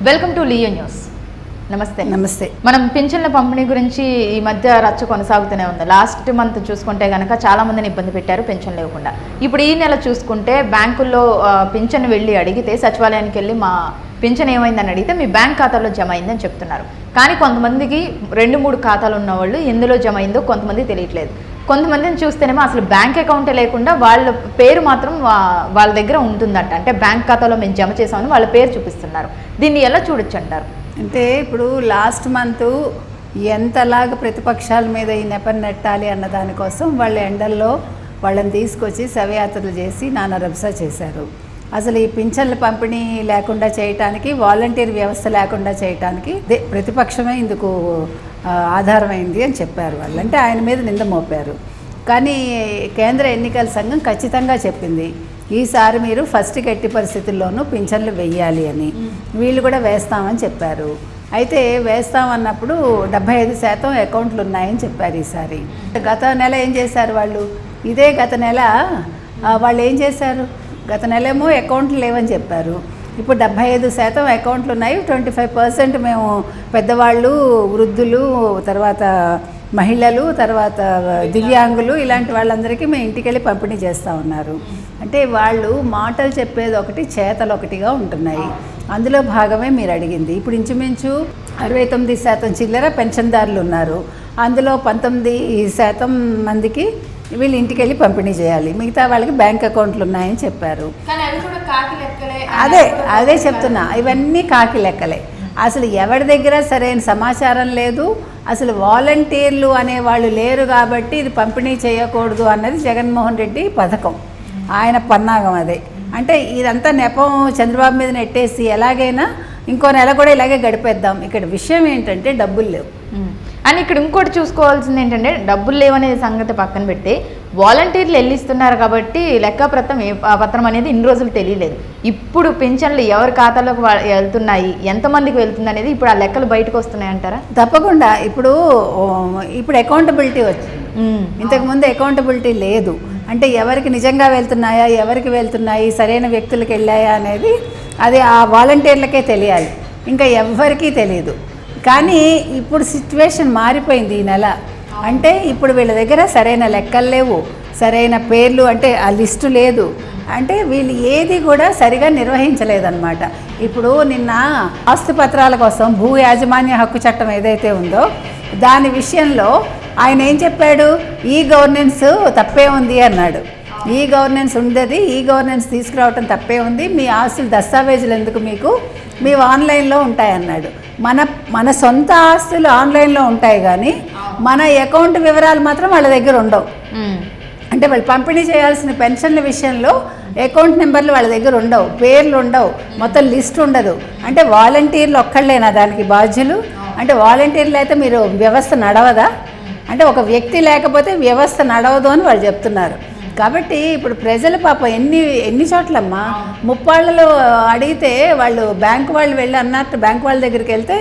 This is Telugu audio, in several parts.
Welcome to Leo news. నమస్తే. నమస్తే. మనం పింఛన్ల పంపిణీ గురించి ఈ మధ్య రచ్చ కొనసాగుతూనే ఉంది. లాస్ట్ మంత్ చూసుకుంటే కనుక చాలా మందిని ఇబ్బంది పెట్టారు పింఛన్ లేకుండా. ఇప్పుడు ఈ నెల చూసుకుంటే బ్యాంకుల్లో పింఛన్ వెళ్ళి అడిగితే, సచివాలయానికి వెళ్ళి మా పింఛన్ ఏమైందని అడిగితే మీ బ్యాంక్ ఖాతాలో జమ అయిందని చెప్తున్నారు. కానీ కొంతమందికి 2-3 ఖాతాలు ఉన్న వాళ్ళు ఎందులో జమ అయిందో కొంతమంది తెలియట్లేదు. కొంతమందిని చూస్తేనేమో అసలు బ్యాంక్ అకౌంటే లేకుండా వాళ్ళ పేరు మాత్రం వాళ్ళ దగ్గర ఉంటుందంట. అంటే బ్యాంక్ ఖాతాలో మేము జమ చేసామని వాళ్ళ పేరు చూపిస్తున్నారు. దీన్ని ఎలా చూడొచ్చు అంటారు? అంటే ఇప్పుడు లాస్ట్ మంత్ ఎంతలాగా ప్రతిపక్షాల మీద ఈ నెపం నెట్టాలి అన్న దానికోసం వాళ్ళ ఎండల్లో వాళ్ళని తీసుకొచ్చి శవయాత్రలు చేసి నానా రభస చేశారు. అసలు ఈ పింఛన్ల పంపిణీ లేకుండా చేయటానికి, వాలంటీర్ వ్యవస్థ లేకుండా చేయటానికి ప్రతిపక్షమే ఇందుకు ఆధారమైంది అని చెప్పారు వాళ్ళు. అంటే ఆయన మీద నింద మోపారు. కానీ కేంద్ర ఎన్నికల సంఘం ఖచ్చితంగా చెప్పింది, ఈసారి మీరు ఫస్ట్ ఎట్టి పరిస్థితుల్లోనూ పింఛన్లు వెయ్యాలి అని. వీళ్ళు కూడా వేస్తామని చెప్పారు. అయితే వేస్తామన్నప్పుడు 75% అకౌంట్లు ఉన్నాయని చెప్పారు ఈసారి. గత నెల ఏం చేశారు వాళ్ళు? ఇదే గత నెల వాళ్ళు ఏం చేశారు? గత నెలేమో అకౌంట్లు లేవని చెప్పారు. ఇప్పుడు 75% అకౌంట్లు ఉన్నాయి, 25% మేము పెద్దవాళ్ళు, వృద్ధులు, తర్వాత మహిళలు, తర్వాత దివ్యాంగులు, ఇలాంటి వాళ్ళందరికీ మేము ఇంటికి వెళ్ళి పంపిణీ చేస్తూ ఉన్నారు. అంటే వాళ్ళు మాటలు చెప్పేది ఒకటి, చేతలు ఒకటిగా ఉంటున్నాయి. అందులో భాగమే మీరు అడిగింది. ఇప్పుడు ఇంచుమించు 69% చిల్లర పెన్షన్దారులు ఉన్నారు. అందులో 19% మందికి వీళ్ళు ఇంటికి వెళ్ళి పంపిణీ చేయాలి. మిగతా వాళ్ళకి బ్యాంక్ అకౌంట్లు ఉన్నాయని చెప్పారు. అదే చెప్తున్నా, ఇవన్నీ కాకి లెక్కలే. అసలు ఎవరి దగ్గర సరైన సమాచారం లేదు. అసలు వాలంటీర్లు అనేవాళ్ళు లేరు కాబట్టి ఇది పంపిణీ చేయకూడదు అన్నది జగన్మోహన్ రెడ్డి పథకం, ఆయన పన్నాగం అదే. అంటే ఇదంతా నెపం చంద్రబాబు మీద నెట్టేసి ఎలాగైనా ఇంకో నెల కూడా ఇలాగే గడిపేద్దాం. ఇక్కడ విషయం ఏంటంటే డబ్బులు లేవు అని. ఇక్కడ ఇంకోటి చూసుకోవాల్సింది ఏంటంటే, డబ్బులు లేవనే సంగతి పక్కన పెట్టి వాలంటీర్లు వెళ్ళిస్తున్నారు కాబట్టి పత్రం అనేది ఇన్ని రోజులు తెలియలేదు. ఇప్పుడు పింఛన్లు ఎవరి ఖాతాలోకి వెళ్తున్నాయి, ఎంతమందికి వెళ్తుంది అనేది ఇప్పుడు ఆ లెక్కలు బయటకు వస్తున్నాయి అంటారా? తప్పకుండా. ఇప్పుడు అకౌంటబిలిటీ వచ్చింది. ఇంతకుముందు అకౌంటబిలిటీ లేదు. అంటే ఎవరికి నిజంగా వెళ్తున్నాయా, ఎవరికి వెళ్తున్నాయి, సరైన వ్యక్తులకు వెళ్ళాయా అనేది అది ఆ వాలంటీర్లకే తెలియాలి, ఇంకా ఎవ్వరికీ తెలియదు. కానీ ఇప్పుడు సిచ్యువేషన్ మారిపోయింది ఈ నెల. అంటే ఇప్పుడు వీళ్ళ దగ్గర సరైన లెక్కలు లేవు, సరైన పేర్లు, అంటే ఆ లిస్టు లేదు. అంటే వీళ్ళు ఏది కూడా సరిగా నిర్వహించలేదన్నమాట. ఇప్పుడు నిన్న ఆస్తి పత్రాల కోసం భూ యాజమాన్య హక్కు చట్టం ఏదైతే ఉందో దాని విషయంలో ఆయన ఏం చెప్పాడు? ఈ గవర్నెన్స్ తప్పే ఉంది అన్నాడు. ఈ గవర్నెన్స్ ఉండేది, ఈ గవర్నెన్స్ తీసుకురావటం తప్పే ఉంది. మీ ఆస్తులు దస్తావేజులు ఎందుకు మీకు, మేము ఆన్లైన్లో ఉంటాయన్నాడు. మన సొంత ఆస్తులు ఆన్లైన్లో ఉంటాయి కానీ మన అకౌంట్ వివరాలు మాత్రం వాళ్ళ దగ్గర ఉండవు. అంటే వాళ్ళు పంపిణీ చేయాల్సిన పెన్షన్ల విషయంలో అకౌంట్ నెంబర్లు వాళ్ళ దగ్గర ఉండవు, పేర్లు ఉండవు, మొత్తం లిస్ట్ ఉండదు. అంటే వాలంటీర్లు ఒక్కళ్ళేనా దానికి బాధ్యులు? అంటే వాలంటీర్లు అయితే మీరు వ్యవస్థ నడవదా? అంటే ఒక వ్యక్తి లేకపోతే వ్యవస్థ నడవదు అని వాళ్ళు చెప్తున్నారు. కాబట్టి ఇప్పుడు ప్రజలు పాపం ఎన్ని చోట్లమ్మా ముప్పాళ్ళలో అడిగితే వాళ్ళు బ్యాంకు వాళ్ళు వెళ్ళి అన్నట్టు బ్యాంకు వాళ్ళ దగ్గరికి వెళ్తే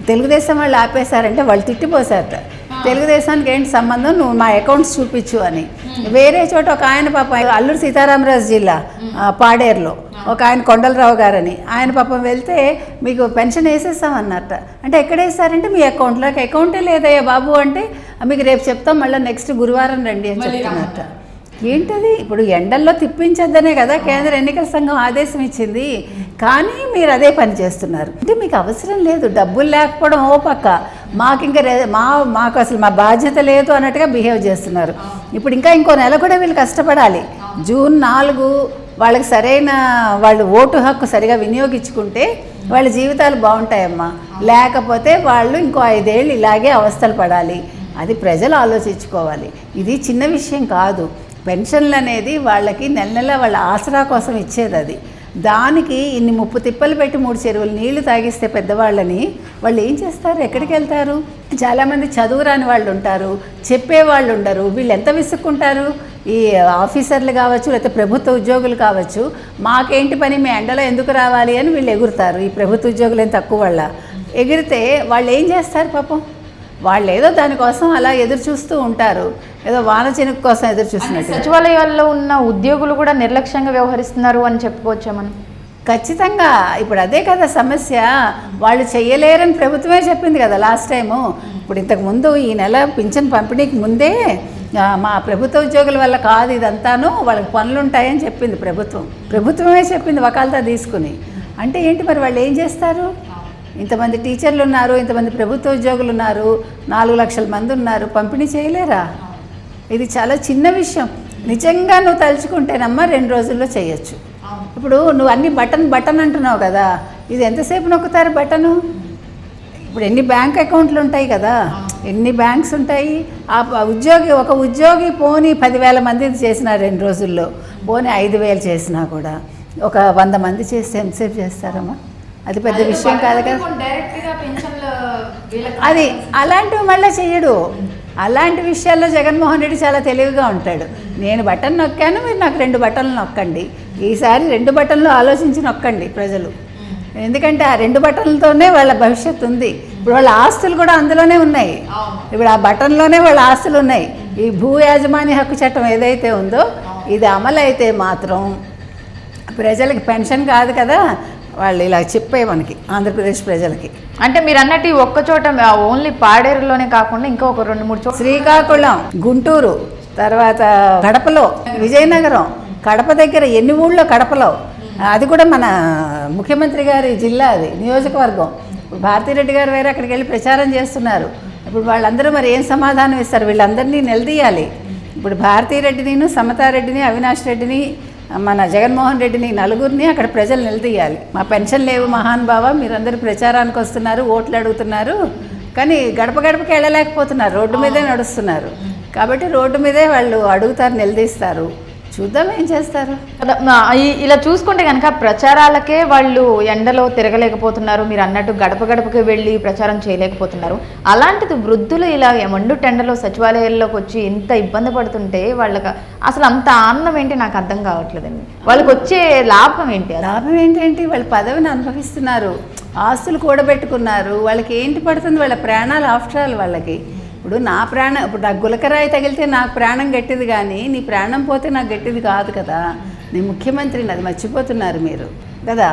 తెలుగుదేశం వాళ్ళు ఆపేశారంటే వాళ్ళు తిట్టిపోసారట. తెలుగుదేశానికి ఏంటి సంబంధం, నువ్వు మా అకౌంట్స్ చూపించు అని. వేరే చోట ఒక ఆయన పాపం అల్లూరు సీతారామరాజు జిల్లా పాడేరులో ఒక ఆయన కొండలరావు గారని, ఆయన పాపం వెళ్తే మీకు పెన్షన్ వేసేస్తామన్నట్ట. అంటే ఎక్కడ వేస్తారంటే మీ అకౌంట్లోకి. అకౌంటే లేదయ్యా బాబు అంటే మీకు రేపు చెప్తాం, మళ్ళీ నెక్స్ట్ గురువారం రండి అని చెప్తున్నట్ట. ఏంటది? ఇప్పుడు ఎండల్లో తిప్పించద్దనే కదా కేంద్ర ఎన్నికల సంఘం ఆదేశం ఇచ్చింది. కానీ మీరు అదే పని చేస్తున్నారు. అంటే మీకు అవసరం లేదు, డబ్బులు లేకపోవడం ఓ పక్క, మాకు ఇంకా మాకు అసలు మా బాధ్యత లేదు అన్నట్టుగా బిహేవ్ చేస్తున్నారు. ఇప్పుడు ఇంకో నెల కూడా వీళ్ళు కష్టపడాలి. జూన్ 4 వాళ్ళకి సరైన వాళ్ళు ఓటు హక్కు సరిగా వినియోగించుకుంటే వాళ్ళ జీవితాలు బాగుంటాయమ్మా. లేకపోతే వాళ్ళు ఇంకో 5 ఏళ్ళు ఇలాగే అవస్థలు పడాలి. అది ప్రజలు ఆలోచించుకోవాలి. ఇది చిన్న విషయం కాదు. పెన్షన్లు అనేది వాళ్ళకి నెల వాళ్ళ ఆసరా కోసం ఇచ్చేది. అది దానికి ఇన్ని ముప్పు తిప్పలు పెట్టి 3 చెరువులు నీళ్లు తాగిస్తే పెద్దవాళ్ళని వాళ్ళు ఏం చేస్తారు? ఎక్కడికి వెళ్తారు? చాలామంది చదువు రాని వాళ్ళు ఉంటారు, చెప్పేవాళ్ళు ఉండరు. వీళ్ళు ఎంత విసుక్కుంటారు? ఈ ఆఫీసర్లు కావచ్చు, లేకపోతే ప్రభుత్వ ఉద్యోగులు కావచ్చు, మాకేంటి పని, మీ ఎండలో ఎందుకు రావాలి అని వీళ్ళు ఎగురుతారు. ఈ ప్రభుత్వ ఉద్యోగులు ఏం తక్కువ వాళ్ళ? ఎగిరితే వాళ్ళు ఏం చేస్తారు పాపం? వాళ్ళు ఏదో దానికోసం అలా ఎదురు చూస్తూ ఉంటారు, ఏదో వాన చినుకు కోసం ఎదురు చూస్తున్నట్టు. సచివాలయాల్లో ఉన్న ఉద్యోగులు కూడా నిర్లక్ష్యంగా వ్యవహరిస్తున్నారు అని చెప్పుకోవచ్చా మనం? ఖచ్చితంగా ఇప్పుడు అదే కదా సమస్య. వాళ్ళు చెయ్యలేరని ప్రభుత్వమే చెప్పింది కదా లాస్ట్ టైము. ఇప్పుడు ఇంతకుముందు ఈ నెల పింఛన్ పంపిణీకి ముందే మా ప్రభుత్వ ఉద్యోగుల వల్ల కాదు ఇదంతాను, వాళ్ళకి పనులు ఉంటాయని చెప్పింది ప్రభుత్వమే చెప్పింది వకాల్తా తీసుకుని. అంటే ఏంటి మరి వాళ్ళు ఏం చేస్తారు? ఇంతమంది టీచర్లు ఉన్నారు, ఇంతమంది ప్రభుత్వ ఉద్యోగులు ఉన్నారు, 4 లక్షల మంది ఉన్నారు, పంపిణీ చేయలేరా? ఇది చాలా చిన్న విషయం. నిజంగా నువ్వు తలుచుకుంటేనమ్మా 2 రోజుల్లో చేయొచ్చు. ఇప్పుడు నువ్వు అన్ని బటన్ అంటున్నావు కదా, ఇది ఎంతసేపు నొక్కుతారు బటను? ఇప్పుడు ఎన్ని బ్యాంక్ అకౌంట్లు ఉంటాయి కదా, ఎన్ని బ్యాంక్స్ ఉంటాయి. ఒక ఉద్యోగి పోనీ 10,000 మంది చేసినా 2 రోజుల్లో, పోనీ 5,000 చేసినా కూడా ఒక 100 మంది చేస్తే ఎంతసేపు చేస్తారమ్మా? అది పెద్ద విషయం కాదు కదా. అది అలాంటివి మళ్ళీ చెయ్యడు. అలాంటి విషయాల్లో జగన్మోహన్ రెడ్డి చాలా తెలివిగా ఉంటాడు. నేను బటన్ నొక్కాను, మీరు నాకు 2 బటన్లు నొక్కండి. ఈసారి 2 బటన్లు ఆలోచించి నొక్కండి ప్రజలు. ఎందుకంటే ఆ 2 బటన్లతోనే వాళ్ళ భవిష్యత్తు ఉంది. ఇప్పుడు వాళ్ళ ఆస్తులు కూడా అందులోనే ఉన్నాయి. ఇప్పుడు ఆ బటన్లోనే వాళ్ళ ఆస్తులు ఉన్నాయి. ఈ భూ యాజమాన్య హక్కు చట్టం ఏదైతే ఉందో ఇది అమలు అయితే మాత్రం ప్రజలకి పెన్షన్ కాదు కదా, వాళ్ళు ఇలా చెప్పే మనకి ఆంధ్రప్రదేశ్ ప్రజలకి. అంటే మీరు అన్నట్టు ఒక్క చోట ఓన్లీ పాడేరులోనే కాకుండా ఇంకా ఒక 2-3 చోట్ల, శ్రీకాకుళం, గుంటూరు, తర్వాత కడపలో, విజయనగరం, కడప దగ్గర ఎన్ని ఊళ్ళో కడపలో, అది కూడా మన ముఖ్యమంత్రి గారి జిల్లా, అది నియోజకవర్గం. ఇప్పుడు భారతిరెడ్డి గారు వేరే అక్కడికి వెళ్ళి ప్రచారం చేస్తున్నారు. ఇప్పుడు వాళ్ళందరూ మరి ఏం సమాధానం ఇస్తారు? వీళ్ళందరినీ నిలదీయాలి. ఇప్పుడు భారతిరెడ్డిని, సమతారెడ్డిని, అవినాష్ రెడ్డిని, మన జగన్మోహన్ రెడ్డిని, నలుగురిని అక్కడ ప్రజలు నిలదీయాలి. మా పెన్షన్ లేవు మహానుభావ, మీరందరూ ప్రచారానికి వస్తున్నారు, ఓట్లు అడుగుతున్నారు, కానీ గడప గడపకి వెళ్ళలేకపోతున్నారు, రోడ్డు మీదే నడుస్తున్నారు. కాబట్టి రోడ్డు మీదే వాళ్ళు అడుగుతారు, నిలదీస్తారు. చూద్దాం ఏం చేస్తారు. ఇలా చూసుకుంటే కనుక ప్రచారాలకే వాళ్ళు ఎండలో తిరగలేకపోతున్నారు, మీరు అన్నట్టు గడప గడపకి వెళ్ళి ప్రచారం చేయలేకపోతున్నారు. అలాంటిది వృద్ధులు ఇలా మండు టెండలో సచివాలయాల్లోకి వచ్చి ఇంత ఇబ్బంది పడుతుంటే వాళ్ళకి అసలు అంత ఆనందం ఏంటి నాకు అర్థం కావట్లేదండి. వాళ్ళకి వచ్చే లాభం ఏంటి? లాభం ఏంటంటే వాళ్ళు పదవిని అనుభవిస్తున్నారు, ఆస్తులు కూడబెట్టుకున్నారు. వాళ్ళకి ఏంటి పడుతుంది? వాళ్ళ ప్రాణాలు ఆఫ్టర్ ఆల్ వాళ్ళకి. ఇప్పుడు నాకు గులకరాయి తగిలితే నాకు ప్రాణం గట్టిది, కానీ నీ ప్రాణం పోతే నాకు గట్టిది కాదు కదా. నేను ముఖ్యమంత్రిని, అది మర్చిపోతున్నారు మీరు కదా.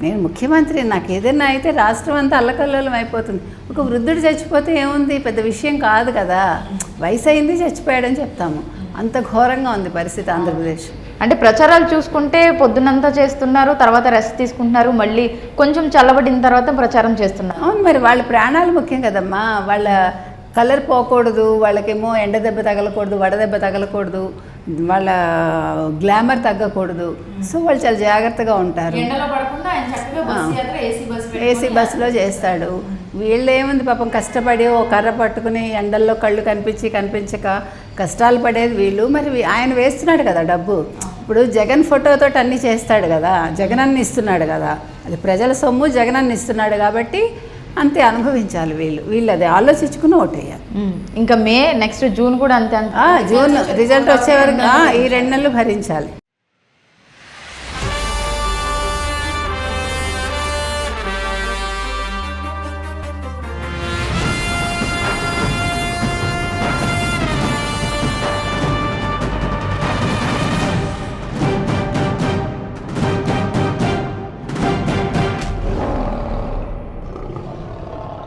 నేను ముఖ్యమంత్రి, నాకు ఏదైనా అయితే రాష్ట్రం అంతా అల్లకల్లోలం అయిపోతుంది. ఒక వృద్ధుడు చచ్చిపోతే ఏముంది, పెద్ద విషయం కాదు కదా. వయసు అయింది, చచ్చిపోయాడని చెప్తాము. అంత ఘోరంగా ఉంది పరిస్థితి ఆంధ్రప్రదేశ్. అంటే ప్రచారాలు చూసుకుంటే పొద్దునంతా చేస్తున్నారు, తర్వాత రెస్ట్ తీసుకుంటున్నారు, మళ్ళీ కొంచెం చల్లబడిన తర్వాత ప్రచారం చేస్తున్నారు. అవును, మరి వాళ్ళ ప్రాణాలు ముఖ్యం కదమ్మా. వాళ్ళ కలర్ పోకూడదు, వాళ్ళకేమో ఎండ దెబ్బ తగలకూడదు, వడదెబ్బ తగలకూడదు, వాళ్ళ గ్లామర్ తగ్గకూడదు. సో వాళ్ళు చాలా జాగ్రత్తగా ఉంటారు. ఏసీ బస్సులో చేస్తాడు. వీళ్ళు ఏముంది పాపం, కష్టపడి ఓ కర్ర పట్టుకుని ఎండల్లో కళ్ళు కనిపించక కష్టాలు పడేది వీళ్ళు. మరి ఆయన వేస్తున్నాడు కదా డబ్బు. ఇప్పుడు జగన్ ఫోటోతో అన్నీ చేస్తాడు కదా, జగన్ అన్ని ఇస్తున్నాడు కదా, అది ప్రజల సొమ్ము, జగన్ అన్ని ఇస్తున్నాడు కాబట్టి అంతే అనుభవించాలి వీళ్ళు అది ఆలోచించుకుని ఓటేయాలి. ఇంకా నెక్స్ట్ జూన్ కూడా అంతే. జూన్ రిజల్ట్ వచ్చే వరకు ఈ 2 నెలలు భరించాలి.